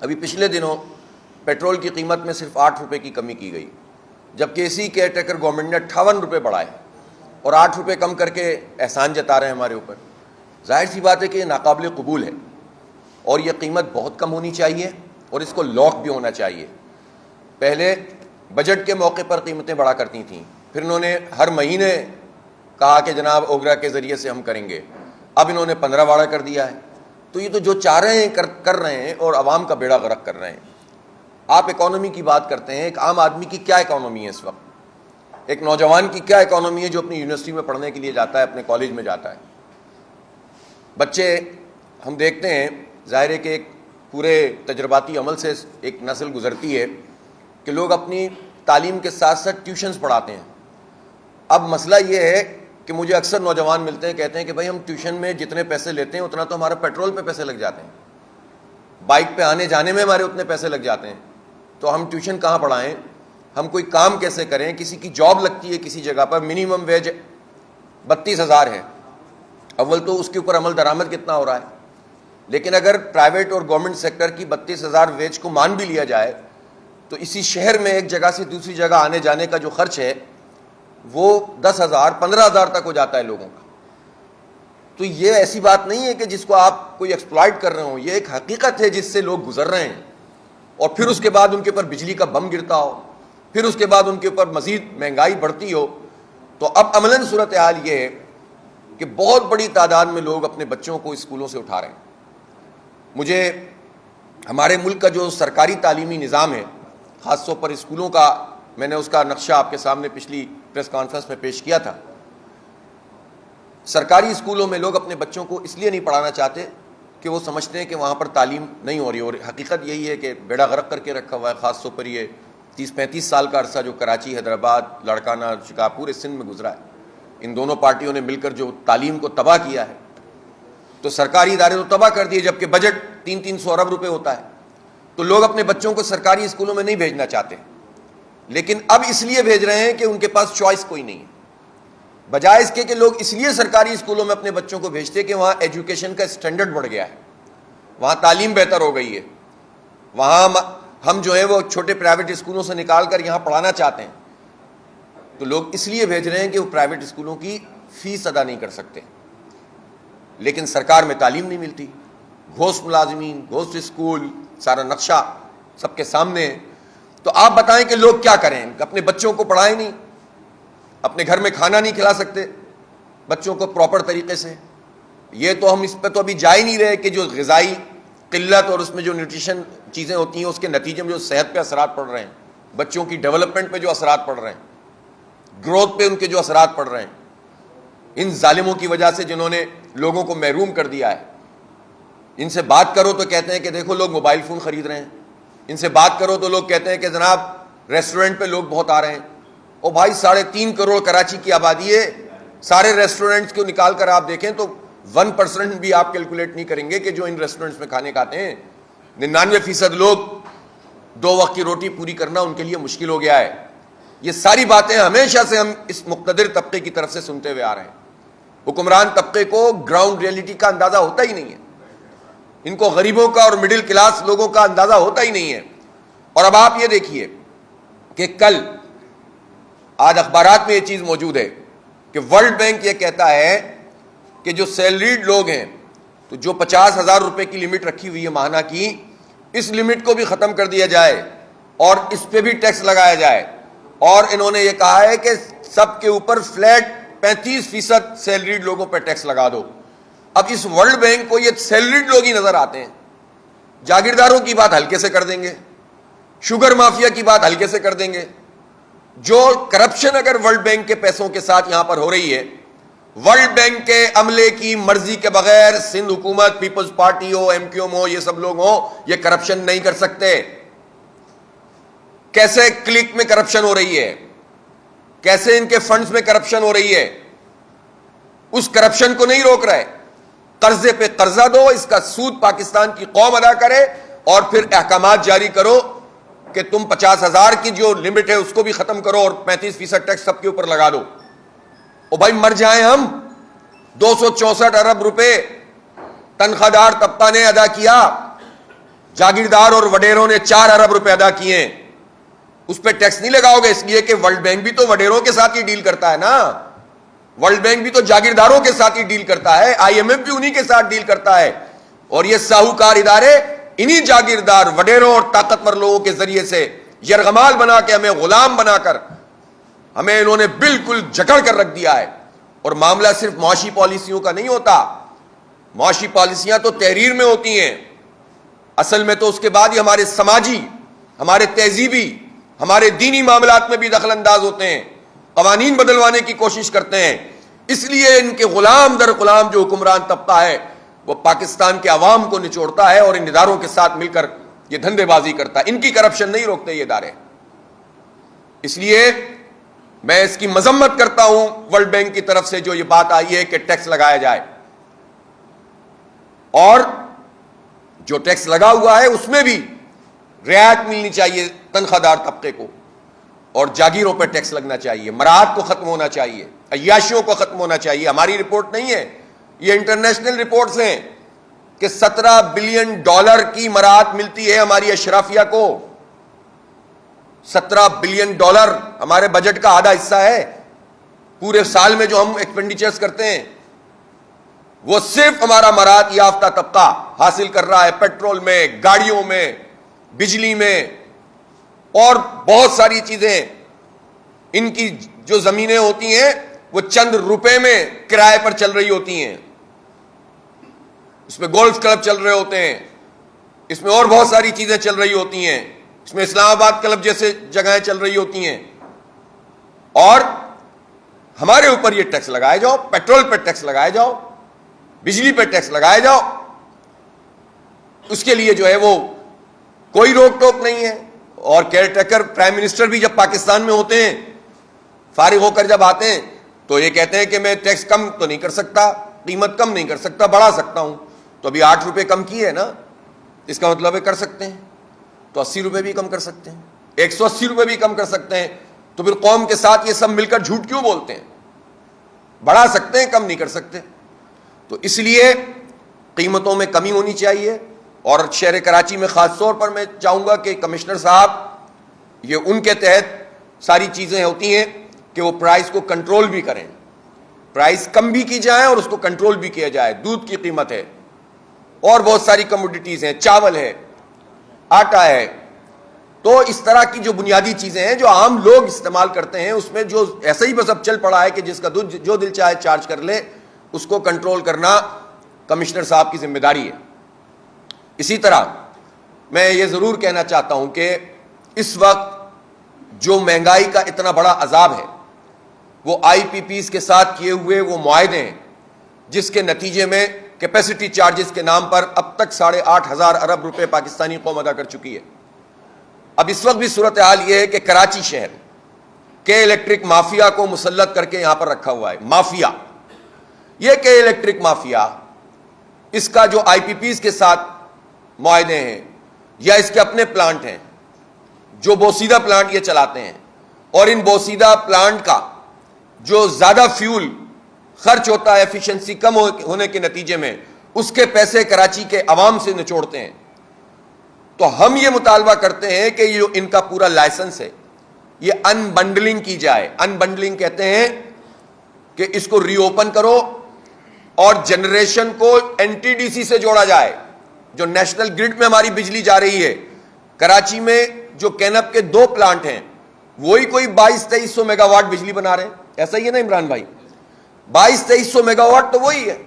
ابھی پچھلے دنوں پیٹرول کی قیمت میں صرف 8 روپے کی کمی کی گئی، جبکہ اسی کیئر ٹیکر گورنمنٹ نے 58 روپے بڑھائے اور 8 روپے کم کر کے احسان جتا رہے ہیں ہمارے اوپر۔ ظاہر سی بات ہے کہ یہ ناقابل قبول ہے اور یہ قیمت بہت کم ہونی چاہیے اور اس کو لاک بھی ہونا چاہیے۔ پہلے بجٹ کے موقع پر قیمتیں بڑھا کرتی تھیں، پھر انہوں نے ہر مہینے کہا کہ جناب اوگرا کے ذریعے سے ہم کریں گے، اب انہوں نے 15 واڑہ کر دیا ہے۔ تو یہ تو جو چاہ رہے ہیں کر رہے ہیں اور عوام کا بیڑا غرق کر رہے ہیں۔ آپ اکانومی کی بات کرتے ہیں، ایک عام آدمی کی کیا اکانومی ہے اس وقت؟ ایک نوجوان کی کیا اکانومی ہے جو اپنی یونیورسٹی میں پڑھنے کے لیے جاتا ہے، اپنے کالج میں جاتا ہے؟ بچے ہم دیکھتے ہیں، ظاہر ہے کہ ایک پورے تجرباتی عمل سے ایک نسل گزرتی ہے کہ لوگ اپنی تعلیم کے ساتھ ساتھ ٹیوشنز پڑھاتے ہیں۔ اب مسئلہ یہ ہے کہ مجھے اکثر نوجوان ملتے ہیں، کہتے ہیں کہ بھائی ہم ٹیوشن میں جتنے پیسے لیتے ہیں اتنا تو ہمارا پیٹرول پہ پیسے لگ جاتے ہیں، بائک پہ آنے جانے میں ہمارے اتنے پیسے لگ جاتے ہیں، تو ہم ٹیوشن کہاں پڑھائیں؟ ہم کوئی کام کیسے کریں؟ کسی کی جاب لگتی ہے کسی جگہ پر، منیمم ویج 32,000 ہے، اول تو اس کے اوپر عمل درآمد کتنا ہو رہا ہے؟ لیکن اگر پرائیویٹ اور گورنمنٹ سیکٹر کی 32,000 ویج کو مان بھی لیا جائے تو اسی شہر میں ایک جگہ سے دوسری جگہ آنے جانے کا جو خرچ ہے وہ 10,000 15,000 تک ہو جاتا ہے لوگوں کا۔ تو یہ ایسی بات نہیں ہے کہ جس کو آپ کوئی ایکسپلائٹ کر رہے ہوں، یہ ایک حقیقت ہے جس سے لوگ گزر رہے ہیں، اور پھر اس کے بعد ان کے اوپر بجلی کا بم گرتا ہو، پھر اس کے بعد ان کے اوپر مزید مہنگائی بڑھتی ہو۔ تو اب عملاً صورتحال یہ ہے کہ بہت بڑی تعداد میں لوگ اپنے بچوں کو اسکولوں سے اٹھا رہے ہیں۔ مجھے ہمارے ملک کا جو سرکاری تعلیمی نظام ہے، خاص طور پر اسکولوں کا، میں نے اس کا نقشہ آپ کے سامنے پچھلی پریس کانفرنس میں پیش کیا تھا۔ سرکاری اسکولوں میں لوگ اپنے بچوں کو اس لیے نہیں پڑھانا چاہتے کہ وہ سمجھتے ہیں کہ وہاں پر تعلیم نہیں ہو رہی، اور حقیقت یہی ہے کہ بیڑا غرق کر کے رکھا ہوا ہے۔ خاص طور پر یہ 30-35 سال کا عرصہ جو کراچی، حیدرآباد، لاڑکانہ، شکار، پورے سندھ میں گزرا ہے، ان دونوں پارٹیوں نے مل کر جو تعلیم کو تباہ کیا ہے، تو سرکاری ادارے تو تباہ کر دیے، جبکہ بجٹ 300 ارب روپے ہوتا ہے۔ تو لوگ اپنے بچوں کو سرکاری اسکولوں میں نہیں بھیجنا چاہتے، لیکن اب اس لیے بھیج رہے ہیں کہ ان کے پاس چوائس کوئی نہیں ہے، بجائے اس کے کہ لوگ اس لیے سرکاری اسکولوں میں اپنے بچوں کو بھیجتے کہ وہاں ایجوکیشن کا سٹینڈرڈ بڑھ گیا ہے، وہاں تعلیم بہتر ہو گئی ہے، وہاں ہم جو ہے وہ چھوٹے پرائیویٹ اسکولوں سے نکال کر یہاں پڑھانا چاہتے ہیں۔ تو لوگ اس لیے بھیج رہے ہیں کہ وہ پرائیویٹ اسکولوں کی فیس ادا نہیں کر سکتے، لیکن سرکار میں تعلیم نہیں ملتی، گھوسٹ ملازمین، گھوسٹ اسکول، سارا نقشہ سب کے سامنے ہے۔ تو آپ بتائیں کہ لوگ کیا کریں؟ اپنے بچوں کو پڑھائیں نہیں، اپنے گھر میں کھانا نہیں کھلا سکتے بچوں کو پراپر طریقے سے۔ یہ تو ہم اس پہ تو ابھی جا ہی نہیں رہے کہ جو غذائی قلت اور اس میں جو نیوٹریشن چیزیں ہوتی ہیں اس کے نتیجے میں جو صحت پہ اثرات پڑ رہے ہیں، بچوں کی ڈیولپمنٹ پہ جو اثرات پڑ رہے ہیں، گروتھ پہ ان کے جو اثرات پڑ رہے ہیں، ان ظالموں کی وجہ سے جنہوں نے لوگوں کو محروم کر دیا ہے۔ ان سے بات کرو تو کہتے ہیں کہ دیکھو لوگ موبائل فون خرید رہے ہیں، ان سے بات کرو تو لوگ کہتے ہیں کہ جناب ریسٹورنٹ پہ لوگ بہت آ رہے ہیں۔ اور بھائی 3.5 کروڑ کراچی کی آبادی ہے، سارے ریسٹورنٹس کو نکال کر آپ دیکھیں تو 1% بھی آپ کیلکولیٹ نہیں کریں گے کہ جو ان ریسٹورنٹس میں کھانے کھاتے ہیں۔ 99% لوگ 2 وقت کی روٹی پوری کرنا ان کے لیے مشکل ہو گیا ہے۔ یہ ساری باتیں ہمیشہ سے ہم اس مقتدر طبقے کی طرف سے سنتے ہوئے آ رہے ہیں۔ حکمران طبقے کو گراؤنڈ ریئلٹی کا اندازہ ہوتا ہی نہیں ہے، ان کو غریبوں کا اور مڈل کلاس لوگوں کا اندازہ ہوتا ہی نہیں ہے۔ اور اب آپ یہ دیکھیے کہ کل آج اخبارات میں یہ چیز موجود ہے کہ ورلڈ بینک یہ کہتا ہے کہ جو سیلریڈ لوگ ہیں، تو جو 50,000 روپے کی لمٹ رکھی ہوئی ہے ماہانہ کی، اس لمٹ کو بھی ختم کر دیا جائے اور اس پہ بھی ٹیکس لگایا جائے۔ اور انہوں نے یہ کہا ہے کہ سب کے اوپر فلیٹ 35% سیلریڈ لوگوں پہ ٹیکس لگا دو۔ اب اس ورلڈ بینک کو یہ سیلریڈ لوگ ہی نظر آتے ہیں، جاگیرداروں کی بات ہلکے سے کر دیں گے، شوگر مافیا کی بات ہلکے سے کر دیں گے۔ جو کرپشن اگر ورلڈ بینک کے پیسوں کے ساتھ یہاں پر ہو رہی ہے، ورلڈ بینک کے عملے کی مرضی کے بغیر سندھ حکومت، پیپلز پارٹی ہو، MQM ہو، یہ سب لوگ ہوں، یہ کرپشن نہیں کر سکتے۔ کیسے کلک میں کرپشن ہو رہی ہے، کیسے ان کے فنڈز میں کرپشن ہو رہی ہے، اس کرپشن کو نہیں روک رہے۔ قرضے پہ قرضہ دو، اس کا سود پاکستان کی قوم ادا کرے، اور پھر احکامات جاری کرو کہ تم 50,000 کی جو لمٹ ہے اس کو بھی ختم کرو اور 35% ٹیکس سب کے اوپر لگا دو۔ او بھائی مر جائیں ہم، 264 ارب روپے تنخواہ دار طبقہ نے ادا کیا، جاگیردار اور وڈیروں نے 4 ارب روپے ادا کیے ہیں، اس پہ ٹیکس نہیں لگاؤ گے؟ اس لیے کہ ورلڈ بینک بھی تو وڈیروں کے ساتھ ہی ڈیل کرتا ہے نا، ورلڈ بینک بھی تو جاگیرداروں کے ساتھ ہی ڈیل کرتا ہے، IMF بھی انہی کے ساتھ ڈیل کرتا ہے، اور یہ ساہوکار ادارے انہی جاگیردار وڈیروں اور طاقتور لوگوں کے ذریعے سے یرغمال بنا کے ہمیں غلام بنا کر ہمیں انہوں نے بالکل جکڑ کر رکھ دیا ہے۔ اور معاملہ صرف معاشی پالیسیوں کا نہیں ہوتا، معاشی پالیسیاں تو تحریر میں ہوتی ہیں، اصل میں تو اس کے بعد ہی ہمارے سماجی، ہمارے تہذیبی، ہمارے دینی معاملات میں بھی دخل انداز ہوتے ہیں، قوانین بدلوانے کی کوشش کرتے ہیں۔ اس لیے ان کے غلام در غلام جو حکمران طبقہ ہے وہ پاکستان کے عوام کو نچوڑتا ہے اور ان اداروں کے ساتھ مل کر یہ دھندے بازی کرتا ہے۔ ان کی کرپشن نہیں روکتے یہ ادارے۔ اس لیے میں اس کی مذمت کرتا ہوں ورلڈ بینک کی طرف سے جو یہ بات آئی ہے کہ ٹیکس لگایا جائے، اور جو ٹیکس لگا ہوا ہے اس میں بھی رعایت ملنی چاہیے تنخواہ دار طبقے کو، اور جاگیروں پہ ٹیکس لگنا چاہیے، مراعات کو ختم ہونا چاہیے، عیاشیوں کو ختم ہونا چاہیے۔ ہماری رپورٹ نہیں ہے، یہ انٹرنیشنل رپورٹس ہیں کہ $17 بلین کی مراعات ملتی ہے ہماری اشرافیہ کو۔ $17 بلین ہمارے بجٹ کا آدھا حصہ ہے، پورے سال میں جو ہم ایکسپینڈیچرز کرتے ہیں وہ صرف ہمارا مراعات یافتہ طبقہ حاصل کر رہا ہے، پیٹرول میں، گاڑیوں میں، بجلی میں، اور بہت ساری چیزیں۔ ان کی جو زمینیں ہوتی ہیں وہ چند روپے میں کرائے پر چل رہی ہوتی ہیں، اس میں گولف کلب چل رہے ہوتے ہیں، اس میں اور بہت ساری چیزیں چل رہی ہوتی ہیں، اس میں اسلام آباد کلب جیسے جگہیں چل رہی ہوتی ہیں، اور ہمارے اوپر یہ ٹیکس لگائے جاؤ، پیٹرول پہ ٹیکس لگائے جاؤ، بجلی پہ ٹیکس لگائے جاؤ، اس کے لیے جو ہے وہ کوئی روک ٹوک نہیں ہے۔ اور کیئر ٹیکر پرائم منسٹر بھی جب پاکستان میں ہوتے ہیں، فارغ ہو کر جب آتے ہیں تو یہ کہتے ہیں کہ میں ٹیکس کم تو نہیں کر سکتا، قیمت کم نہیں کر سکتا، بڑھا سکتا ہوں۔ تو ابھی 8 روپے کم کی ہے نا، اس کا مطلب ہے کر سکتے ہیں، تو 80 روپے بھی کم کر سکتے ہیں، 180 روپے بھی کم کر سکتے ہیں۔ تو پھر قوم کے ساتھ یہ سب مل کر جھوٹ کیوں بولتے ہیں؟ بڑھا سکتے ہیں، کم نہیں کر سکتے۔ تو اس لیے قیمتوں میں کمی ہونی چاہیے، اور شہر کراچی میں خاص طور پر میں چاہوں گا کہ کمشنر صاحب، یہ ان کے تحت ساری چیزیں ہوتی ہیں کہ وہ پرائس کو کنٹرول بھی کریں، پرائس کم بھی کی جائے اور اس کو کنٹرول بھی کیا جائے۔ دودھ کی قیمت ہے اور بہت ساری کموڈیٹیز ہیں، چاول ہے، آٹا ہے، تو اس طرح کی جو بنیادی چیزیں ہیں جو عام لوگ استعمال کرتے ہیں، اس میں جو ایسا ہی بس اب چل پڑا ہے کہ جس کا دودھ جو دل چاہے چارج کر لے، اس کو کنٹرول کرنا کمشنر صاحب کی ذمہ داری ہے۔ اسی طرح میں یہ ضرور کہنا چاہتا ہوں کہ اس وقت جو مہنگائی کا اتنا عذاب عذاب ہے وہ IPPs کے ساتھ کیے ہوئے وہ معاہدے ہیں جس کے نتیجے میں کیپیسٹی چارجز کے نام پر اب تک 8,500 ارب روپے پاکستانی قوم ادا کر چکی ہے۔ اب اس وقت بھی صورتحال یہ ہے کہ کراچی شہر کے الیکٹرک مافیا کو مسلط کر کے یہاں پر رکھا ہوا ہے۔ مافیا، یہ کہ الیکٹرک مافیا، اس کا جو IPPs کے ساتھ معاہدے ہیں یا اس کے اپنے پلانٹ ہیں، جو بوسیدہ پلانٹ یہ چلاتے ہیں، اور ان بوسیدہ پلانٹ کا جو زیادہ فیول خرچ ہوتا ہے ایفیشنسی کم ہونے کے نتیجے میں، اس کے پیسے کراچی کے عوام سے نچوڑتے ہیں۔ تو ہم یہ مطالبہ کرتے ہیں کہ یہ جو ان کا پورا لائسنس ہے یہ ان بنڈلنگ کی جائے۔ ان بنڈلنگ کہتے ہیں کہ اس کو ری اوپن کرو اور جنریشن کو NTDC سے جوڑا جائے، جو نیشنل گرڈ میں ہماری بجلی جا رہی ہے۔ کراچی میں جو کینپ کے 2 پلانٹ ہیں وہی کوئی 2200-2300 میگا واٹ بجلی بنا رہے ہیں، ایسا ہی ہے نا عمران بھائی؟ 2200-2300 میگا واٹ تو وہی ہے،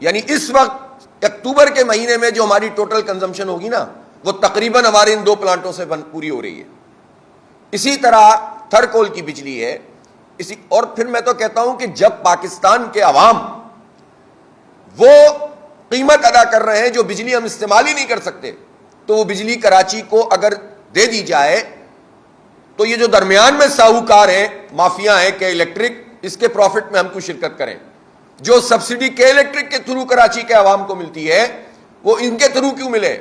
یعنی اس وقت اکتوبر کے مہینے میں جو ہماری ٹوٹل کنزمپشن ہوگی نا وہ تقریباً ہمارے ان 2 پلانٹوں سے پوری ہو رہی ہے۔ اسی طرح تھرڈ کول کی بجلی ہے، اور پھر میں تو کہتا ہوں کہ جب پاکستان کے عوام وہ قیمت ادا کر رہے ہیں جو بجلی ہم استعمال ہی نہیں کر سکتے، تو وہ بجلی کراچی کو اگر دے دی جائے تو یہ جو درمیان میں ساہوکار ہیں، مافیا ہیں کہ الیکٹرک، اس کے پروفٹ میں ہم کو شرکت کریں۔ جو سبسڈی کے الیکٹرک کے تھرو کراچی کے عوام کو ملتی ہے وہ ان کے تھرو کیوں ملے؟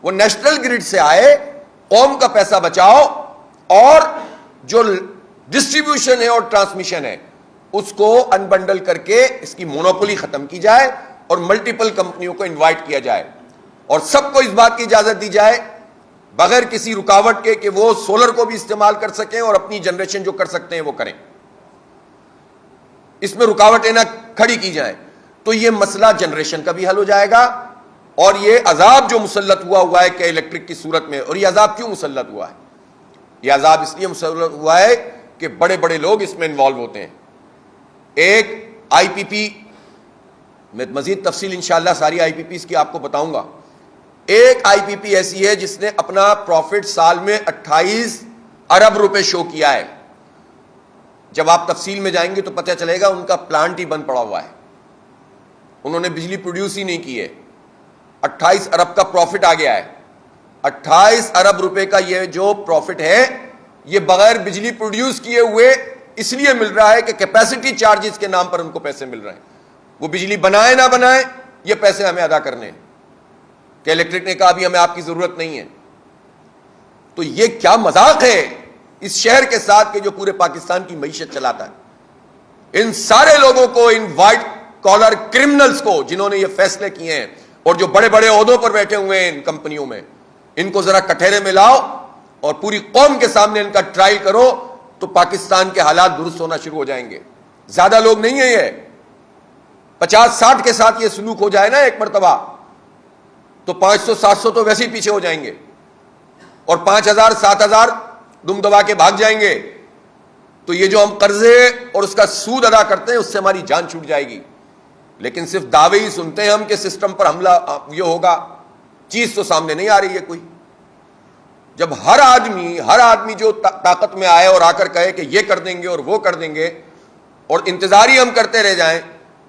وہ نیشنل گرڈ سے آئے، قوم کا پیسہ بچاؤ، اور جو ڈسٹریبیوشن ہے اور ٹرانسمیشن ہے اس کو انبنڈل کر کے اس کی مونوپولی ختم کی جائے اور ملٹیپل کمپنیوں کو انوائٹ کیا جائے۔ اور سب کو اس بات کی اجازت دی جائے بغیر کسی رکاوٹ کے کہ وہ سولر کو بھی استعمال کر سکیں اور اپنی جنریشن جو کر سکتے ہیں وہ کریں، اس میں رکاوٹیں نہ کھڑی کی جائیں، تو یہ مسئلہ جنریشن کا بھی حل ہو جائے گا۔ اور یہ عذاب جو مسلط ہوا ہے کہ الیکٹرک کی صورت میں، اور یہ عذاب کیوں مسلط ہوا ہے؟ یہ عذاب اس لیے مسلط ہوا ہے کہ بڑے بڑے لوگ اس میں انوالو ہوتے ہیں۔ ایک آئی پی پی، میں مزید تفصیل انشاءاللہ ساری آئی پی پیز کی آپ کو بتاؤں گا، ایک آئی پی پی ایسی ہے جس نے اپنا پروفٹ سال میں 28 ارب روپے شو کیا ہے۔ جب آپ تفصیل میں جائیں گے تو پتہ چلے گا ان کا پلانٹ ہی بند پڑا ہوا ہے، انہوں نے بجلی پروڈیوس ہی نہیں کی ہے، 28 ارب کا پروفٹ آ گیا ہے۔ 28 ارب روپے کا یہ جو پروفٹ ہے یہ بغیر بجلی پروڈیوس کیے ہوئے اس لیے مل رہا ہے کہ کیپیسٹی چارجز کے نام پر ان کو پیسے مل رہے ہیں، وہ بجلی بنائے نہ بنائے یہ پیسے ہمیں ادا کرنے ہیں، کہ الیکٹرک نے کہا بھی ہمیں آپ کی ضرورت نہیں ہے۔ تو یہ کیا مذاق ہے اس شہر کے ساتھ کہ جو پورے پاکستان کی معیشت چلاتا ہے؟ ان سارے لوگوں کو، ان وائٹ کالر کرمنلز کو جنہوں نے یہ فیصلے کیے ہیں اور جو بڑے بڑے عہدوں پر بیٹھے ہوئے ہیں ان کمپنیوں میں، ان کو ذرا کٹہرے میں لاؤ اور پوری قوم کے سامنے ان کا ٹرائل کرو تو پاکستان کے حالات درست ہونا شروع ہو جائیں گے۔ زیادہ لوگ نہیں ہیں، یہ 50-60 کے ساتھ یہ سلوک ہو جائے نا ایک مرتبہ تو 500-700 تو ویسے ہی پیچھے ہو جائیں گے، اور 5000-7000 دم دبا کے بھاگ جائیں گے۔ تو یہ جو ہم قرضے اور اس کا سود ادا کرتے ہیں اس سے ہماری جان چھوٹ جائے گی، لیکن صرف دعوے ہی سنتے ہیں ہم کہ سسٹم پر حملہ یہ ہوگا، چیز تو سامنے نہیں آ رہی ہے کوئی۔ جب ہر آدمی جو طاقت میں آئے اور آ کر کہے کہ یہ کر دیں گے اور وہ کر دیں گے، اور انتظار ہی ہم کرتے رہ جائیں